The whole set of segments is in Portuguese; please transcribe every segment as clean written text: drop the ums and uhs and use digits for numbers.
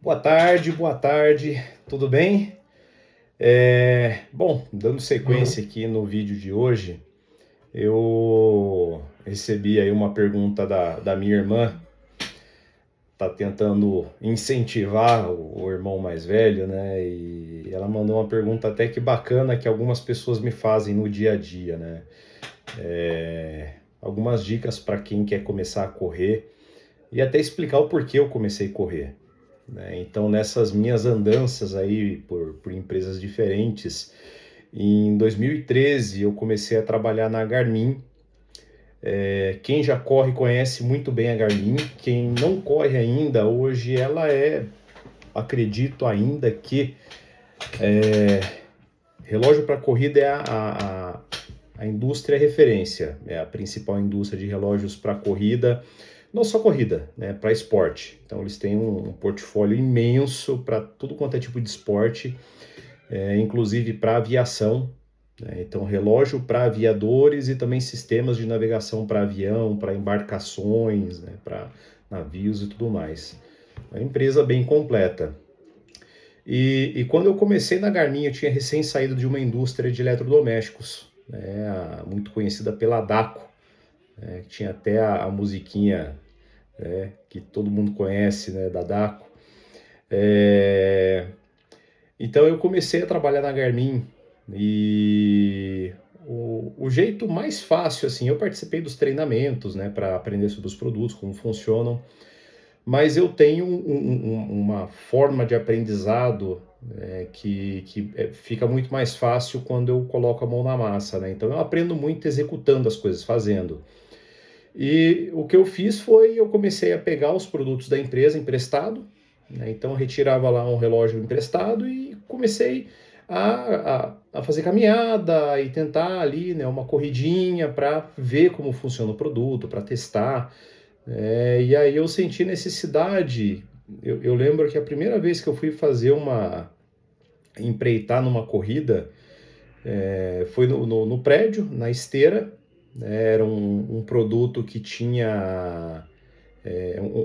Boa tarde, tudo bem? Bom, dando sequência aqui no vídeo de hoje, eu recebi aí uma pergunta da minha irmã, tá tentando incentivar o irmão mais velho, né? E ela mandou uma pergunta até que bacana que algumas pessoas me fazem no dia a dia, né? Algumas dicas para quem quer começar a correr e até explicar o porquê eu comecei a correr. Né? Então, nessas minhas andanças aí por empresas diferentes, em 2013 eu comecei a trabalhar na Garmin. Quem já corre conhece muito bem a Garmin. Quem não corre ainda, hoje ela acredito ainda que relógio para corrida é a indústria referência, é a principal indústria de relógios para corrida, não só corrida, né, para esporte. Então eles têm um portfólio imenso para tudo quanto é tipo de esporte, inclusive para aviação, né? Então relógio para aviadores e também sistemas de navegação para avião, para embarcações, né, para navios e tudo mais. É uma empresa bem completa. E quando eu comecei na Garmin, eu tinha recém saído de uma indústria de eletrodomésticos, né, muito conhecida pela Daco, né, que tinha até a musiquinha, né, que todo mundo conhece, né, da Daco. Então eu comecei a trabalhar na Garmin e o jeito mais fácil, assim, eu participei dos treinamentos, né, para aprender sobre os produtos, como funcionam, mas eu tenho uma forma de aprendizado que fica muito mais fácil quando eu coloco a mão na massa, né? Então eu aprendo muito executando as coisas, fazendo. E o que eu fiz foi, eu comecei a pegar os produtos da empresa emprestado, né? Então eu retirava lá um relógio emprestado e comecei a fazer caminhada e tentar ali, né, uma corridinha para ver como funciona o produto, para testar. E aí eu senti necessidade. Eu lembro que a primeira vez que eu fui fazer empreitar numa corrida, foi no prédio, na esteira, né? Era um produto que tinha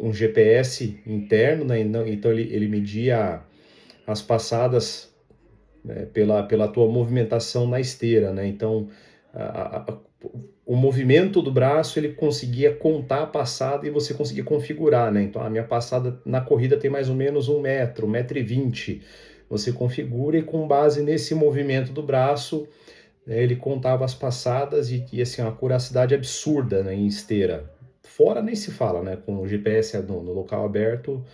um GPS interno, né? Então ele media as passadas, né, pela tua movimentação na esteira, né? Então o movimento do braço ele conseguia contar a passada e você conseguia configurar, né? Então a minha passada na corrida tem mais ou menos 1 metro, 1,20 m. Você configura e com base nesse movimento do braço, né, ele contava as passadas e assim, uma curacidade absurda, né, em esteira. Fora nem se fala, né? Com o GPS no local aberto,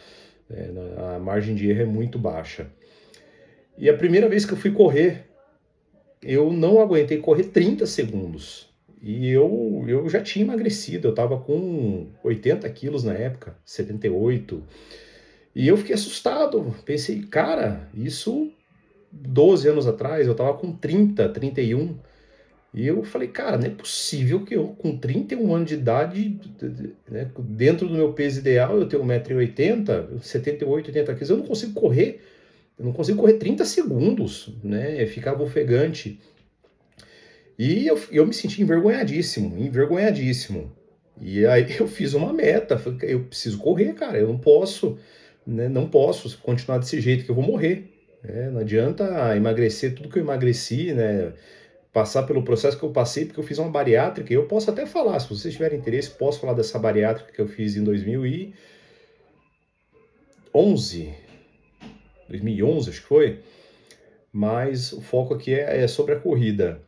a margem de erro é muito baixa. E a primeira vez que eu fui correr, eu não aguentei correr 30 segundos. E eu já tinha emagrecido, eu estava com 80 quilos na época, 78. E eu fiquei assustado. Pensei, cara, isso 12 anos atrás, eu estava com 30, 31. E eu falei, cara, não é possível que eu, com 31 anos de idade, né, dentro do meu peso ideal, eu tenho 1,80 m, 78, 80 quilos, eu não consigo correr. Eu não consigo correr 30 segundos, né? Eu ficava ofegante. E eu me senti envergonhadíssimo, envergonhadíssimo. E aí eu fiz uma meta, falei, eu preciso correr, cara, eu não posso, né, não posso continuar desse jeito que eu vou morrer. Né? Não adianta emagrecer tudo que eu emagreci, né? Passar pelo processo que eu passei, porque eu fiz uma bariátrica, e eu posso até falar, se vocês tiverem interesse, posso falar dessa bariátrica que eu fiz em 2011, 2011 acho que foi, mas o foco aqui é sobre a corrida.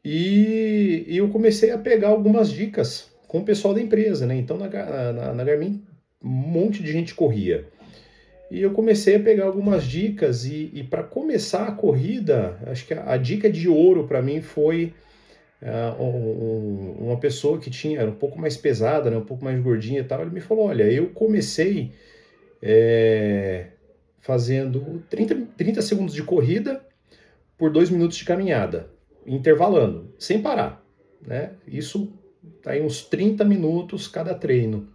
E eu comecei a pegar algumas dicas com o pessoal da empresa, né? Então na Garmin um monte de gente corria. E eu comecei a pegar algumas dicas e para começar a corrida, acho que a dica de ouro para mim foi uma pessoa que era um pouco mais pesada, né? Um pouco mais gordinha e tal. Ele me falou, olha, eu comecei fazendo 30 segundos de corrida por 2 minutos de caminhada, intervalando, sem parar, né? Isso tá aí uns 30 minutos cada treino.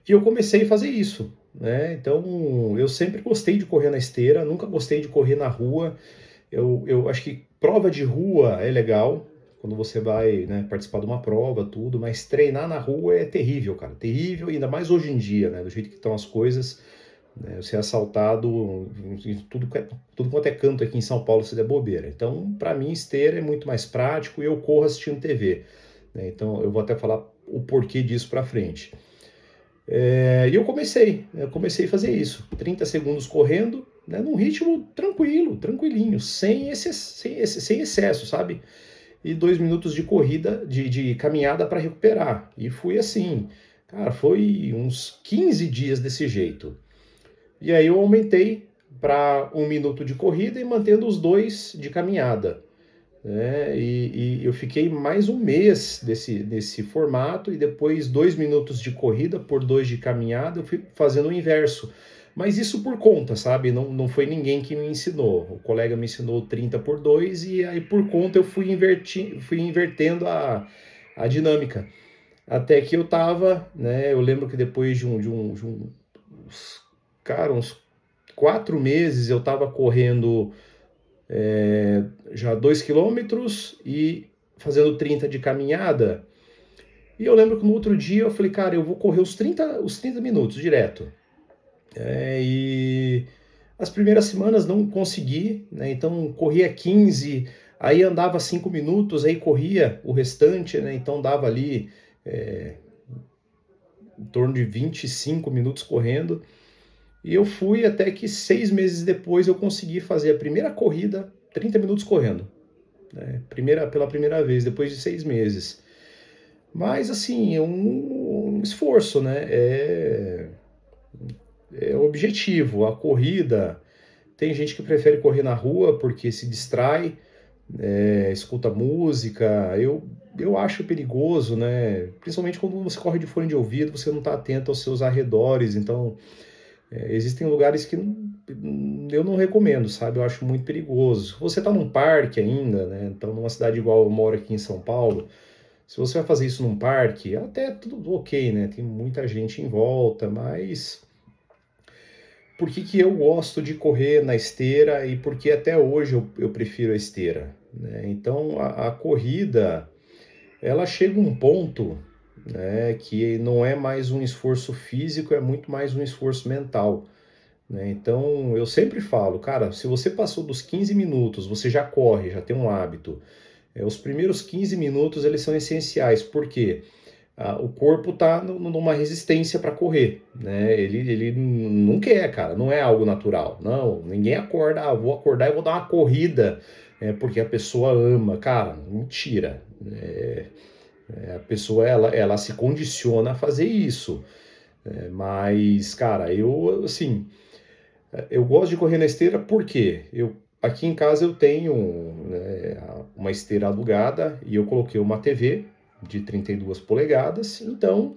E eu comecei a fazer isso, né? Então, eu sempre gostei de correr na esteira, nunca gostei de correr na rua. Eu acho que prova de rua é legal, quando você vai, né, participar de uma prova, tudo, mas treinar na rua é terrível, cara, terrível, ainda mais hoje em dia, né, do jeito que estão as coisas. né? Você é assaltado em tudo quanto é canto aqui em São Paulo se der bobeira. Então, para mim, esteira é muito mais prático e eu corro assistindo TV, né? Então, eu vou até falar o porquê disso para frente. E eu comecei a fazer isso, 30 segundos correndo, né, num ritmo tranquilo, tranquilinho, sem excesso, sabe? E 2 minutos de corrida, de caminhada para recuperar. E fui assim, cara, foi uns 15 dias desse jeito. E aí eu aumentei para 1 minuto de corrida e mantendo os 2 de caminhada, né? E eu fiquei mais um mês desse formato e depois 2 minutos de corrida por 2 de caminhada, eu fui fazendo o inverso. Mas isso por conta, sabe? Não foi ninguém que me ensinou. O colega me ensinou 30 por 2 e aí por conta eu fui invertendo a dinâmica. Até que eu tava, né? Eu lembro que depois cara, uns 4 meses eu tava correndo já 2 quilômetros e fazendo 30 de caminhada. E eu lembro que no outro dia eu falei, cara, eu vou correr os 30 minutos direto. E as primeiras semanas não consegui, né? Então corria 15, aí andava 5 minutos, aí corria o restante, né? Então dava ali em torno de 25 minutos correndo. E eu fui até que 6 meses depois eu consegui fazer a primeira corrida, 30 minutos correndo, né? Pela primeira vez, depois de 6 meses. Mas assim, é um esforço, né? É objetivo. A corrida, tem gente que prefere correr na rua porque se distrai, escuta música. Eu acho perigoso, né? Principalmente quando você corre de fone de ouvido, você não está atento aos seus arredores. Então, existem lugares que eu não recomendo, sabe? Eu acho muito perigoso. Se você está num parque ainda, né? Então, numa cidade igual eu moro aqui em São Paulo, se você vai fazer isso num parque, até tudo ok, né? Tem muita gente em volta, mas por que que eu gosto de correr na esteira e por que até hoje eu prefiro a esteira, né? Então, a corrida, ela chega a um ponto, né, que não é mais um esforço físico, é muito mais um esforço mental, né? Então, eu sempre falo, cara, se você passou dos 15 minutos, você já corre, já tem um hábito, os primeiros 15 minutos eles são essenciais, porque o corpo está numa resistência para correr, né? Ele não quer, cara, não é algo natural. Não, ninguém acorda, vou acordar e vou dar uma corrida, porque a pessoa ama. Cara, mentira. A pessoa, ela se condiciona a fazer isso. Mas, cara, assim, eu gosto de correr na esteira porque aqui em casa eu tenho, né, uma esteira alugada e eu coloquei uma TV de 32 polegadas, então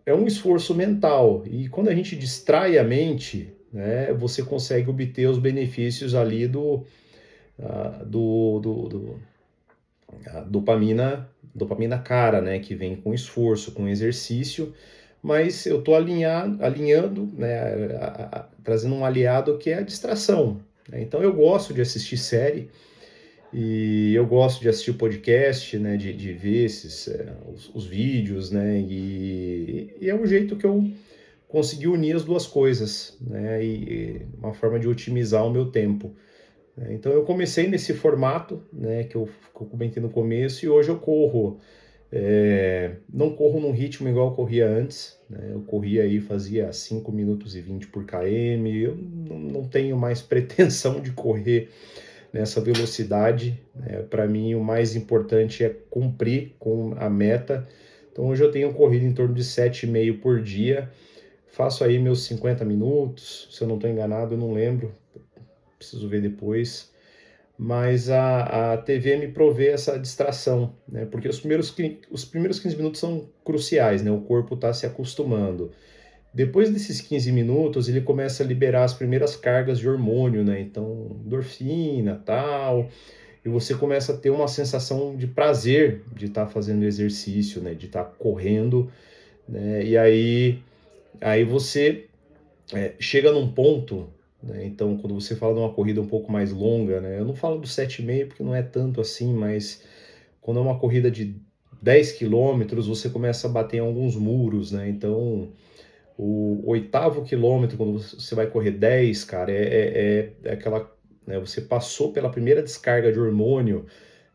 é um esforço mental. E quando a gente distrai a mente, né, você consegue obter os benefícios ali do dopamina cara, né, que vem com esforço, com exercício, mas eu estou alinhando, né, trazendo um aliado que é a distração, né? Então eu gosto de assistir série e eu gosto de assistir podcast, né, de ver os vídeos, né, e é um jeito que eu consegui unir as duas coisas, né, e uma forma de otimizar o meu tempo. Então eu comecei nesse formato, né, que eu comentei no começo, e hoje eu corro. Não corro num ritmo igual eu corria antes, né? Eu corria aí, fazia 5 minutos e 20 por km. Eu não tenho mais pretensão de correr nessa velocidade, né? Para mim, o mais importante é cumprir com a meta. Então, hoje eu tenho corrido em torno de 7,5 por dia. Faço aí meus 50 minutos, se eu não estou enganado, eu não lembro, preciso ver depois. Mas a TV me provê essa distração, né? Porque os primeiros 15 minutos são cruciais, né? O corpo está se acostumando. Depois desses 15 minutos, ele começa a liberar as primeiras cargas de hormônio, né? Então, endorfina, tal, e você começa a ter uma sensação de prazer de estar fazendo exercício, né? De estar correndo, né? E aí você chega num ponto, né? Então, quando você fala de uma corrida um pouco mais longa, né? Eu não falo do 7,5 porque não é tanto assim, mas quando é uma corrida de 10 quilômetros, você começa a bater em alguns muros, né? Então, O oitavo quilômetro, quando você vai correr 10, cara, é aquela, né, você passou pela primeira descarga de hormônio,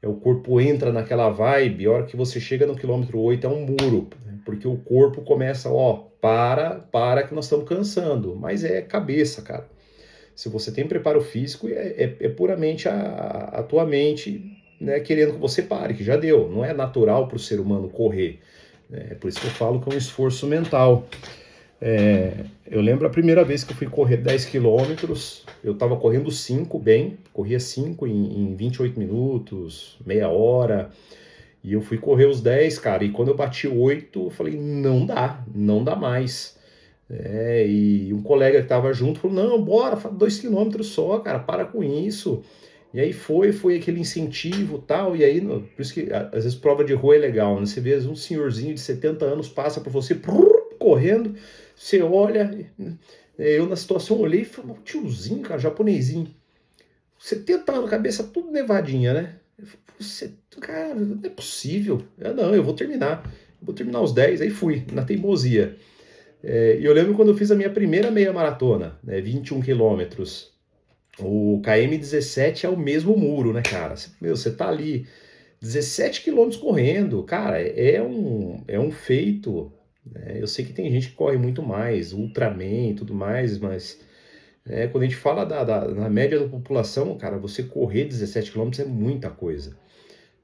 o corpo entra naquela vibe, a hora que você chega no quilômetro 8 é um muro, né, porque o corpo começa, ó, para que nós estamos cansando, mas é cabeça, cara. Se você tem preparo físico, é puramente a tua mente, né, querendo que você pare, que já deu. Não é natural para o ser humano correr. É por isso que eu falo que é um esforço mental. Eu lembro a primeira vez que eu fui correr 10 quilômetros, eu estava correndo 5 bem, corria 5 em 28 minutos, meia hora, e eu fui correr os 10, cara, e quando eu bati 8, eu falei, não dá mais. E um colega que estava junto falou, não, bora, 2 quilômetros só, cara, para com isso. E aí foi aquele incentivo tal, e aí, por isso que às vezes prova de rua é legal, né? Você vê um senhorzinho de 70 anos passa por você, correndo, você olha, eu na situação olhei e falei, tiozinho, cara, japonesinho, 70 anos, cabeça tudo nevadinha, né? Eu falei, você, cara, não é possível. Não, eu vou terminar os 10, aí fui, na teimosia. E eu lembro quando eu fiz a minha primeira meia maratona, né, 21 quilômetros. O KM 17 é o mesmo muro, né, cara? Meu, você tá ali 17 quilômetros correndo, cara, é um feito. Né? Eu sei que tem gente que corre muito mais, Ultraman e tudo mais, mas quando a gente fala na média da população, cara, você correr 17 quilômetros é muita coisa.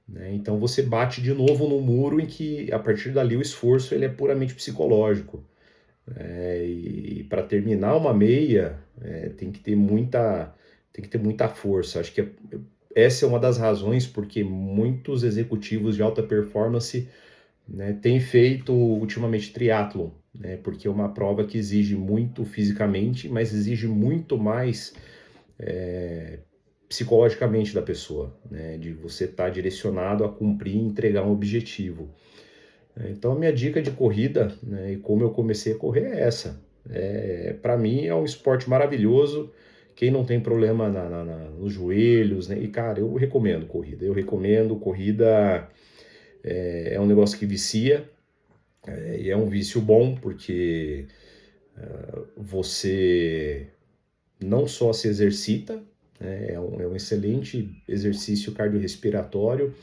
Né? Então você bate de novo no muro em que, a partir dali, o esforço ele é puramente psicológico. E para terminar uma meia, tem que ter muita força. Acho que essa é uma das razões porque muitos executivos de alta performance, né, têm feito ultimamente triatlon, né, porque é uma prova que exige muito fisicamente, mas exige muito mais psicologicamente da pessoa, né, de você estar direcionado a cumprir e entregar um objetivo. Então a minha dica de corrida, né, e como eu comecei a correr é essa. Para mim é um esporte maravilhoso. Quem não tem problema nos joelhos, né? E cara, eu recomendo corrida. Eu recomendo corrida. É um negócio que vicia, e é um vício bom porque você não só se exercita, né, é um excelente exercício cardiorrespiratório,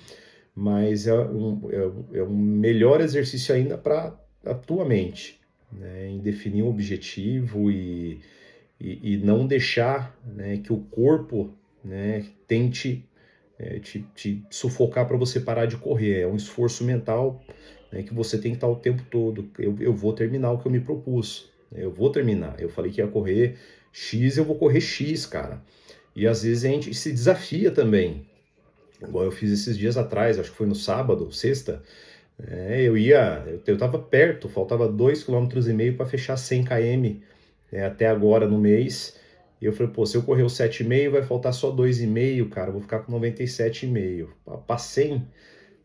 mas é um melhor exercício ainda para a tua mente, né, em definir um objetivo e não deixar, né, que o corpo, né, tente te sufocar para você parar de correr. É um esforço mental, né, que você tem que estar o tempo todo. Eu vou terminar o que eu me propus. Eu vou terminar. Eu falei que ia correr X, eu vou correr X, cara. E às vezes a gente se desafia também. Igual eu fiz esses dias atrás, acho que foi no sábado, sexta. Eu tava perto, faltava 2,5 km para fechar 100 km, né, até agora no mês. E eu falei, pô, se eu correr os 7,5, vai faltar só 2,5, cara, eu vou ficar com 97,5. Para 100,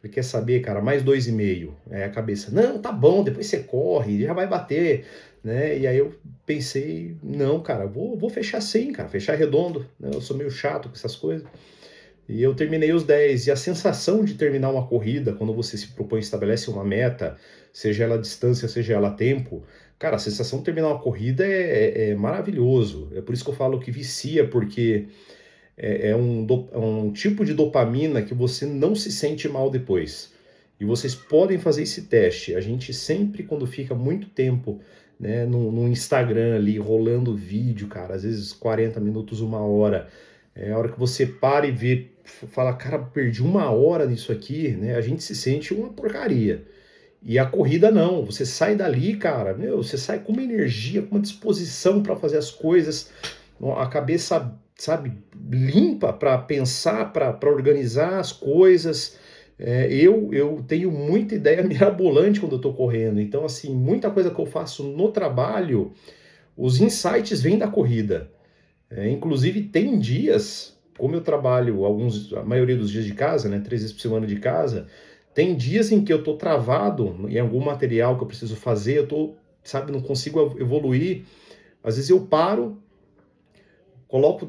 você quer saber, cara, mais 2,5. A cabeça, não, tá bom, depois você corre, já vai bater, né? E aí eu pensei, não, cara, vou fechar 100, cara, fechar redondo, né? Eu sou meio chato com essas coisas. E eu terminei os 10. E a sensação de terminar uma corrida, quando você se propõe, estabelece uma meta, seja ela distância, seja ela tempo, cara, a sensação de terminar uma corrida é maravilhoso. É por isso que eu falo que vicia, porque é um tipo de dopamina que você não se sente mal depois. E vocês podem fazer esse teste. A gente sempre, quando fica muito tempo, né, no Instagram ali, rolando vídeo, cara, às vezes 40 minutos, uma hora, a hora que você para e vê, fala, cara, perdi uma hora nisso aqui, né? A gente se sente uma porcaria. E a corrida não, você sai dali, cara, meu, você sai com uma energia, com uma disposição para fazer as coisas, a cabeça, sabe, limpa para pensar, para organizar as coisas. Eu tenho muita ideia mirabolante quando eu tô correndo, então, assim, muita coisa que eu faço no trabalho, os insights vêm da corrida. Inclusive, tem dias, como eu trabalho a maioria dos dias de casa, né, 3 vezes por semana de casa, tem dias em que eu tô travado em algum material que eu preciso fazer, eu tô, sabe, não consigo evoluir. Às vezes eu paro,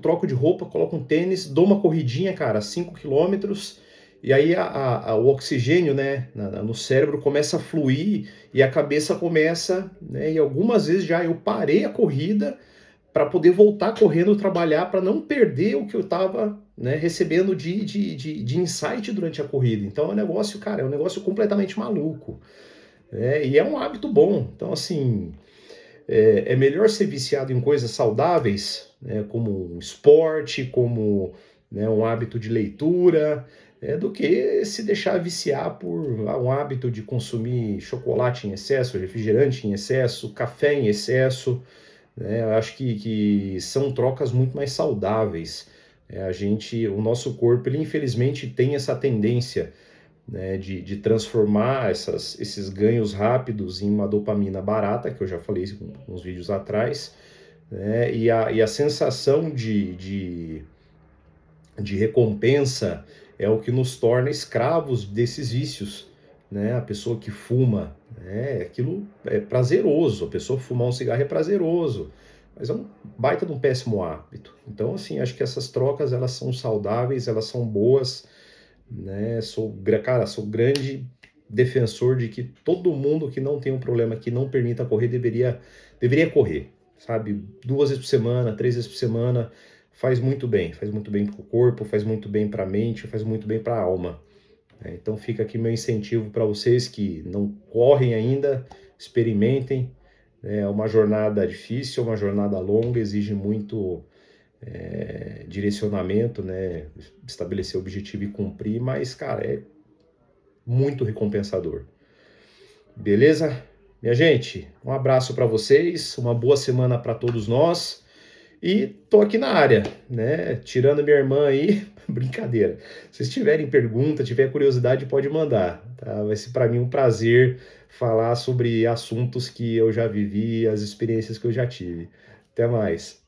troco de roupa, coloco um tênis, dou uma corridinha, cara, 5 quilômetros, E aí o oxigênio, né, no cérebro começa a fluir e a cabeça começa, né, e algumas vezes já eu parei a corrida para poder voltar correndo trabalhar, para não perder o que eu estava, né, recebendo de insight durante a corrida. Então é um negócio, cara, é um negócio completamente maluco. E é um hábito bom. Então, assim, é melhor ser viciado em coisas saudáveis, né, como um esporte, como, né, um hábito de leitura, do que se deixar viciar por um hábito de consumir chocolate em excesso, refrigerante em excesso, café em excesso. Né? Eu acho que são trocas muito mais saudáveis. O nosso corpo, ele infelizmente tem essa tendência, né, de transformar esses ganhos rápidos em uma dopamina barata, que eu já falei uns vídeos atrás, né, e a sensação de recompensa é o que nos torna escravos desses vícios. Né? A pessoa que fuma, né, aquilo é prazeroso, a pessoa fumar um cigarro é prazeroso, mas é um baita de um péssimo hábito. Então, assim, acho que essas trocas, elas são saudáveis, elas são boas, né? Cara, sou grande defensor de que todo mundo que não tem um problema que não permita correr deveria correr, sabe? 2 vezes por semana, 3 vezes por semana, faz muito bem para o corpo, faz muito bem para a mente, faz muito bem para a alma. Então fica aqui meu incentivo para vocês que não correm ainda, experimentem. É uma jornada difícil, uma jornada longa, exige muito direcionamento, né? Estabelecer objetivo e cumprir, mas, cara, é muito recompensador. Beleza? Minha gente, um abraço para vocês, uma boa semana para todos nós. E tô aqui na área, né? Tirando minha irmã aí, brincadeira. Se vocês tiverem pergunta, tiver curiosidade, pode mandar, tá? Vai ser para mim um prazer falar sobre assuntos que eu já vivi, as experiências que eu já tive. Até mais.